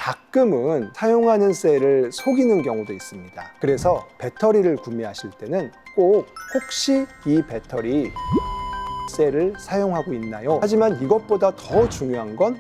가끔은 사용하는 셀을 속이는 경우도 있습니다. 그래서 배터리를 구매하실 때는 꼭 혹시 이 배터리 셀을 사용하고 있나요? 하지만 이것보다 더 중요한 건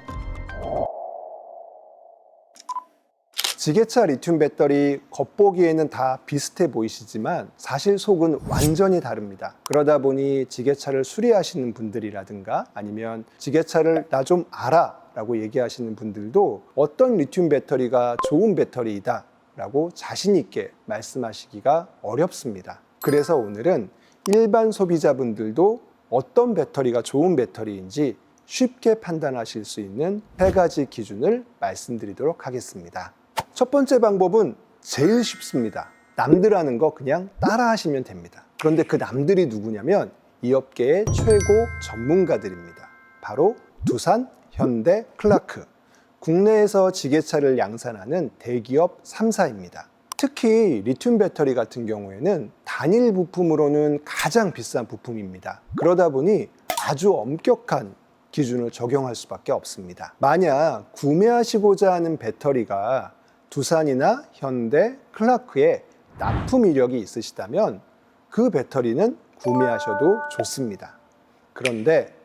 지게차 리튬 배터리 겉보기에는 다 비슷해 보이시지만 사실 속은 완전히 다릅니다. 그러다 보니 지게차를 수리하시는 분들이라든가 아니면 지게차를 나 좀 알아 라고 얘기하시는 분들도 어떤 리튬 배터리가 좋은 배터리이다 라고 자신 있게 말씀하시기가 어렵습니다. 그래서 오늘은 일반 소비자분들도 어떤 배터리가 좋은 배터리인지 쉽게 판단하실 수 있는 3가지 기준을 말씀드리도록 하겠습니다. 첫 번째 방법은 제일 쉽습니다. 남들 하는 거 그냥 따라 하시면 됩니다. 그런데 그 남들이 누구냐면 이 업계의 최고 전문가들입니다. 바로 두산, 현대, 클라크, 국내에서 지게차를 양산하는 대기업 3사입니다. 특히 리튬 배터리 같은 경우에는 단일 부품으로는 가장 비싼 부품입니다. 그러다 보니 아주 엄격한 기준을 적용할 수밖에 없습니다. 만약 구매하시고자 하는 배터리가 두산이나 현대, 클라크에 납품 이력이 있으시다면 그 배터리는 구매하셔도 좋습니다. 그런데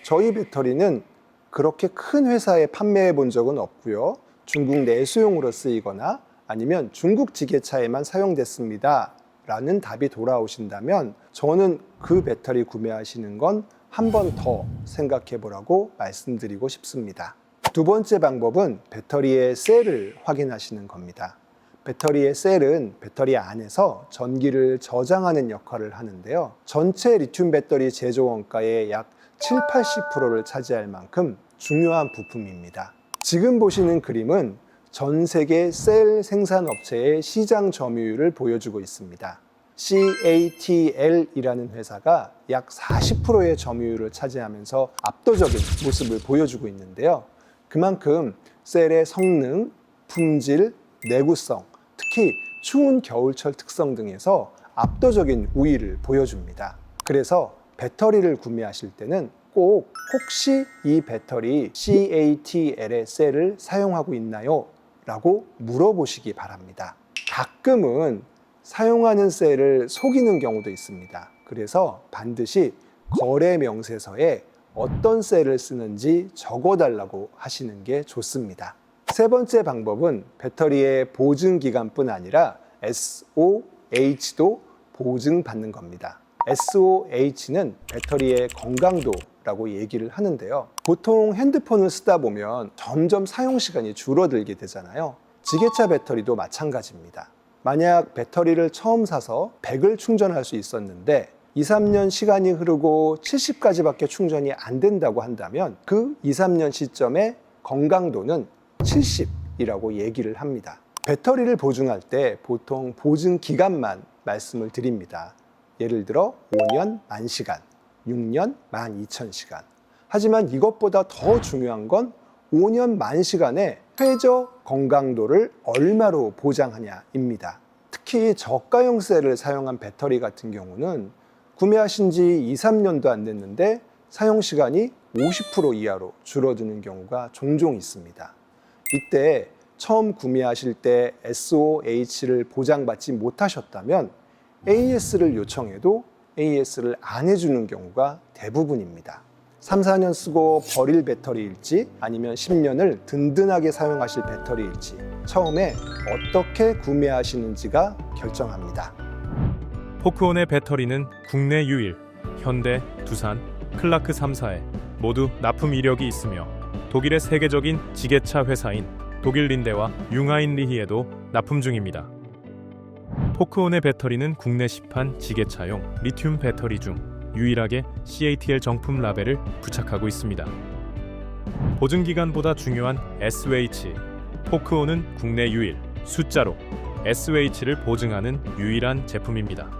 저희 배터리는 그렇게 큰 회사에 판매해 본 적은 없고요. 중국 내수용으로 쓰이거나 아니면 중국 지게차에만 사용됐습니다 라는 답이 돌아오신다면 저는 그 배터리 구매하시는 건 한 번 더 생각해 보라고 말씀드리고 싶습니다. 두 번째 방법은 배터리의 셀을 확인하시는 겁니다. 배터리의 셀은 배터리 안에서 전기를 저장하는 역할을 하는데요. 전체 리튬 배터리 제조 원가의 약 70~80%를 차지할 만큼 중요한 부품입니다. 지금 보시는 그림은 전 세계 셀 생산 업체의 시장 점유율을 보여주고 있습니다. CATL이라는 회사가 약 40%의 점유율을 차지하면서 압도적인 모습을 보여주고 있는데요. 그만큼 셀의 성능, 품질, 내구성, 특히 추운 겨울철 특성 등에서 압도적인 우위를 보여줍니다. 그래서 배터리를 구매하실 때는 꼭 혹시 이 배터리 CATL의 셀을 사용하고 있나요? 라고 물어보시기 바랍니다. 가끔은 사용하는 셀을 속이는 경우도 있습니다. 그래서 반드시 거래 명세서에 어떤 셀을 쓰는지 적어달라고 하시는 게 좋습니다. 세 번째 방법은 배터리의 보증 기간뿐 아니라 SOH도 보증받는 겁니다. SOH는 배터리의 건강도라고 얘기를 하는데요. 보통 핸드폰을 쓰다 보면 점점 사용 시간이 줄어들게 되잖아요. 지게차 배터리도 마찬가지입니다. 만약 배터리를 처음 사서 100을 충전할 수 있었는데 2~3년 시간이 흐르고 70까지밖에 충전이 안 된다고 한다면 그 2~3년 시점의 건강도는 70이라고 얘기를 합니다. 배터리를 보증할 때 보통 보증 기간만 말씀을 드립니다. 예를 들어 5년 10,000시간, 6년 12,000시간. 하지만 이것보다 더 중요한 건 5년 10,000시간의 최저 건강도를 얼마로 보장하냐입니다. 특히 저가형 셀을 사용한 배터리 같은 경우는 구매하신 지 2~3년도 안 됐는데 사용 시간이 50% 이하로 줄어드는 경우가 종종 있습니다. 이때 처음 구매하실 때 SOH를 보장받지 못하셨다면 AS를 요청해도 AS를 안 해주는 경우가 대부분입니다. 3~4년 쓰고 버릴 배터리일지 아니면 10년을 든든하게 사용하실 배터리일지 처음에 어떻게 구매하시는지가 결정합니다. 포크온의 배터리는 국내 유일, 현대, 두산, 클라크 3사에 모두 납품 이력이 있으며 독일의 세계적인 지게차 회사인 독일 린데와 융하인리히에도 납품 중입니다. 포크온의 배터리는 국내 시판 지게차용 리튬 배터리 중 유일하게 CATL 정품 라벨을 부착하고 있습니다. 보증기간보다 중요한 SOH, 포크온은 국내 유일, 숫자로 SOH를 보증하는 유일한 제품입니다.